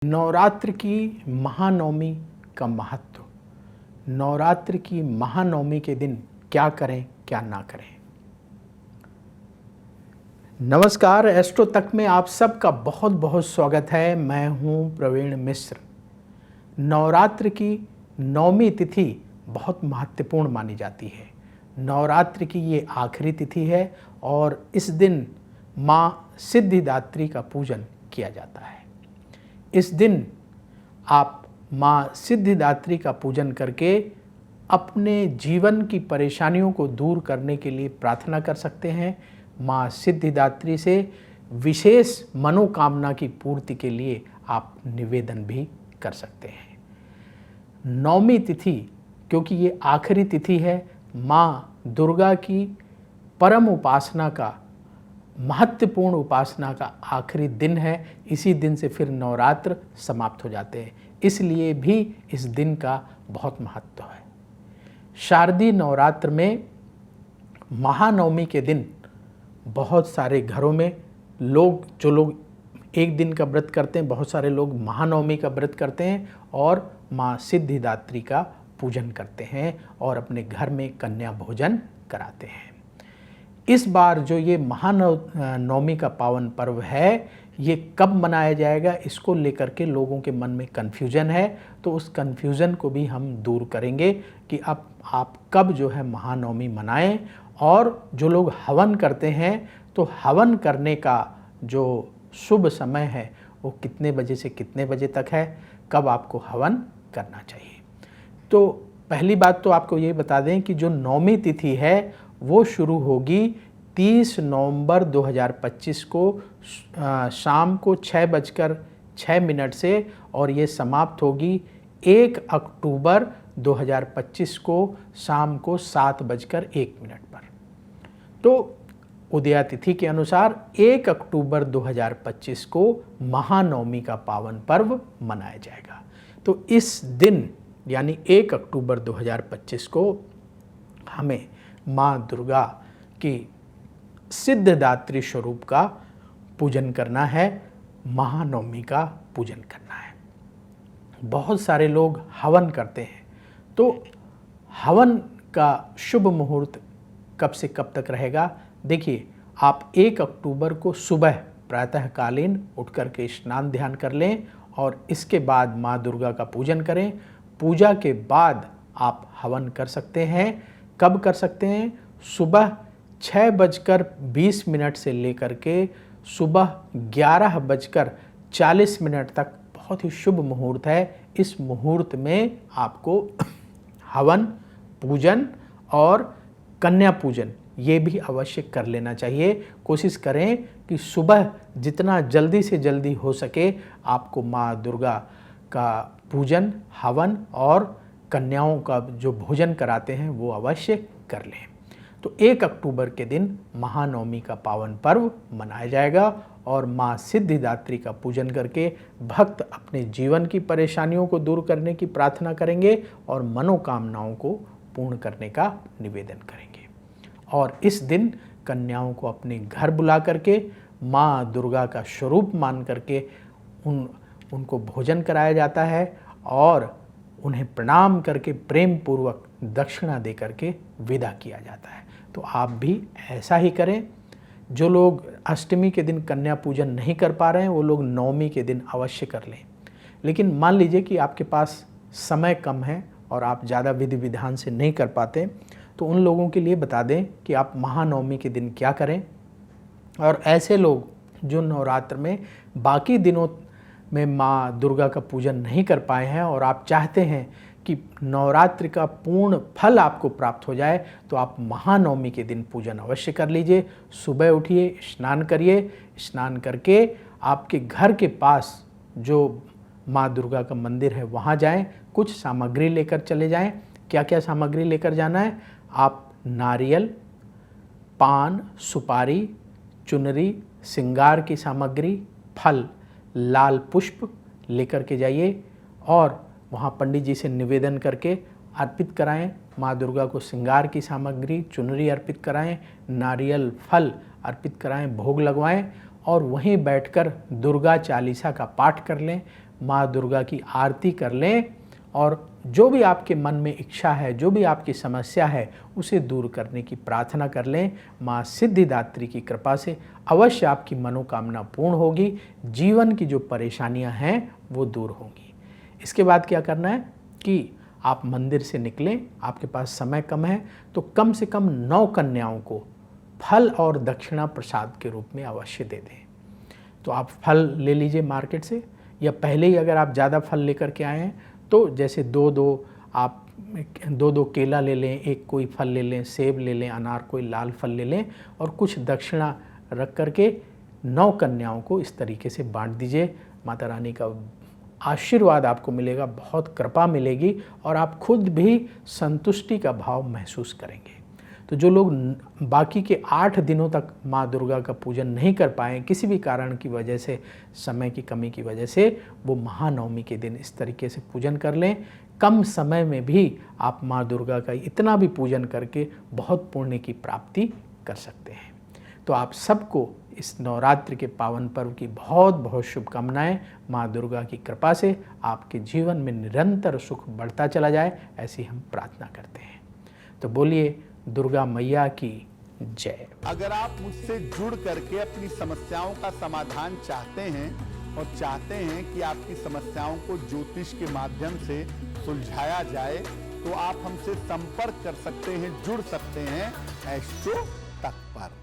नवरात्र की महानवमी का महत्व। नवरात्र की महानवमी के दिन क्या करें क्या ना करें। नमस्कार, एस्ट्रो तक में आप सबका बहुत बहुत स्वागत है। मैं हूं प्रवीण मिश्र। नवरात्र की नवमी तिथि बहुत महत्वपूर्ण मानी जाती है। नवरात्र की ये आखिरी तिथि है और इस दिन माँ सिद्धिदात्री का पूजन किया जाता है। इस दिन आप माँ सिद्धिदात्री का पूजन करके अपने जीवन की परेशानियों को दूर करने के लिए प्रार्थना कर सकते हैं। माँ सिद्धिदात्री से विशेष मनोकामना की पूर्ति के लिए आप निवेदन भी कर सकते हैं। नवमी तिथि, क्योंकि ये आखिरी तिथि है, माँ दुर्गा की परम उपासना का, महत्वपूर्ण उपासना का आखिरी दिन है। इसी दिन से फिर नवरात्र समाप्त हो जाते हैं, इसलिए भी इस दिन का बहुत महत्व है। शारदीय नवरात्र में महानवमी के दिन बहुत सारे घरों में जो लोग एक दिन का व्रत करते हैं, बहुत सारे लोग महानवमी का व्रत करते हैं और माँ सिद्धिदात्री का पूजन करते हैं और अपने घर में कन्या भोजन कराते हैं। इस बार जो ये महानवमी का पावन पर्व है, ये कब मनाया जाएगा, इसको लेकर के लोगों के मन में कन्फ्यूजन है। तो उस कन्फ्यूजन को भी हम दूर करेंगे कि अब आप कब जो है महानवमी मनाएं। और जो लोग हवन करते हैं, तो हवन करने का जो शुभ समय है वो कितने बजे से कितने बजे तक है, कब आपको हवन करना चाहिए। तो पहली बात तो आपको ये बता दें कि जो नवमी तिथि है वो शुरू होगी 30 नवंबर 2025 को शाम को 6:06 से और ये समाप्त होगी 1 अक्टूबर 2025 को शाम को 7:01 पर। तो उदया तिथि के अनुसार 1 अक्टूबर 2025 को महानवमी का पावन पर्व मनाया जाएगा। तो इस दिन यानी 1 अक्टूबर 2025 को हमें माँ दुर्गा की सिद्धिदात्री स्वरूप का पूजन करना है, महानवमी का पूजन करना है। बहुत सारे लोग हवन करते हैं, तो हवन का शुभ मुहूर्त कब से कब तक रहेगा। देखिए, आप 1 अक्टूबर को सुबह प्रातःकालीन उठ कर के स्नान ध्यान कर लें और इसके बाद माँ दुर्गा का पूजन करें। पूजा के बाद आप हवन कर सकते हैं। कब कर सकते हैं? सुबह 6:20 से लेकर के सुबह 11:40 तक बहुत ही शुभ मुहूर्त है। इस मुहूर्त में आपको हवन, पूजन और कन्या पूजन ये भी अवश्य कर लेना चाहिए। कोशिश करें कि सुबह जितना जल्दी से जल्दी हो सके आपको माँ दुर्गा का पूजन, हवन और कन्याओं का जो भोजन कराते हैं वो अवश्य कर लें। तो 1 अक्टूबर के दिन महानवमी का पावन पर्व मनाया जाएगा और माँ सिद्धिदात्री का पूजन करके भक्त अपने जीवन की परेशानियों को दूर करने की प्रार्थना करेंगे और मनोकामनाओं को पूर्ण करने का निवेदन करेंगे। और इस दिन कन्याओं को अपने घर बुला करके माँ दुर्गा का स्वरूप मान करके उनको भोजन कराया जाता है और उन्हें प्रणाम करके प्रेम पूर्वक दक्षिणा दे करके विदा किया जाता है। तो आप भी ऐसा ही करें। जो लोग अष्टमी के दिन कन्या पूजन नहीं कर पा रहे हैं, वो लोग नवमी के दिन अवश्य कर लें। लेकिन मान लीजिए कि आपके पास समय कम है और आप ज़्यादा विधि विधान से नहीं कर पाते, तो उन लोगों के लिए बता दें कि आप महानवमी के दिन क्या करें। और ऐसे लोग जो नवरात्र में बाकी दिनों में माँ दुर्गा का पूजन नहीं कर पाए हैं और आप चाहते हैं कि नवरात्रि का पूर्ण फल आपको प्राप्त हो जाए, तो आप महानवमी के दिन पूजन अवश्य कर लीजिए। सुबह उठिए, स्नान करिए, स्नान करके आपके घर के पास जो माँ दुर्गा का मंदिर है वहाँ जाएं, कुछ सामग्री लेकर चले जाएं। क्या क्या सामग्री लेकर जाना है? आप नारियल, पान, सुपारी, चुनरी, श्रृंगार की सामग्री, फल, लाल पुष्प लेकर के जाइए और वहाँ पंडित जी से निवेदन करके अर्पित कराएं। माँ दुर्गा को श्रृंगार की सामग्री, चुनरी अर्पित कराएं, नारियल, फल अर्पित कराएं, भोग लगवाएं और वहीं बैठकर दुर्गा चालीसा का पाठ कर लें। माँ दुर्गा की आरती कर लें और जो भी आपके मन में इच्छा है, जो भी आपकी समस्या है, उसे दूर करने की प्रार्थना कर लें। माँ सिद्धिदात्री की कृपा से अवश्य आपकी मनोकामना पूर्ण होगी, जीवन की जो परेशानियां हैं वो दूर होंगी। इसके बाद क्या करना है कि आप मंदिर से निकलें, आपके पास समय कम है तो कम से कम 9 कन्याओं को फल और दक्षिणा प्रसाद के रूप में अवश्य दे दें। तो आप फल ले लीजिए मार्केट से, या पहले ही अगर आप ज़्यादा फल लेकर के आए हैं तो जैसे आप दो केला ले लें, एक कोई फल ले लें, सेब ले लें, अनार कोई लाल फल ले लें और कुछ दक्षिणा रख करके 9 कन्याओं को इस तरीके से बांट दीजिए। माता रानी का आशीर्वाद आपको मिलेगा, बहुत कृपा मिलेगी और आप खुद भी संतुष्टि का भाव महसूस करेंगे। तो जो लोग बाकी के 8 दिनों तक माँ दुर्गा का पूजन नहीं कर पाए किसी भी कारण की वजह से, समय की कमी की वजह से, वो महानवमी के दिन इस तरीके से पूजन कर लें। कम समय में भी आप माँ दुर्गा का इतना भी पूजन करके बहुत पुण्य की प्राप्ति कर सकते हैं। तो आप सबको इस नवरात्रि के पावन पर्व की बहुत बहुत शुभकामनाएं। माँ दुर्गा की कृपा से आपके जीवन में निरंतर सुख बढ़ता चला जाए, ऐसी हम प्रार्थना करते हैं। तो बोलिए दुर्गा मैया की जय। अगर आप मुझसे जुड़ करके अपनी समस्याओं का समाधान चाहते हैं और चाहते हैं कि आपकी समस्याओं को ज्योतिष के माध्यम से सुलझाया जाए, तो आप हमसे संपर्क कर सकते हैं, जुड़ सकते हैं एस्ट्रो तक पर।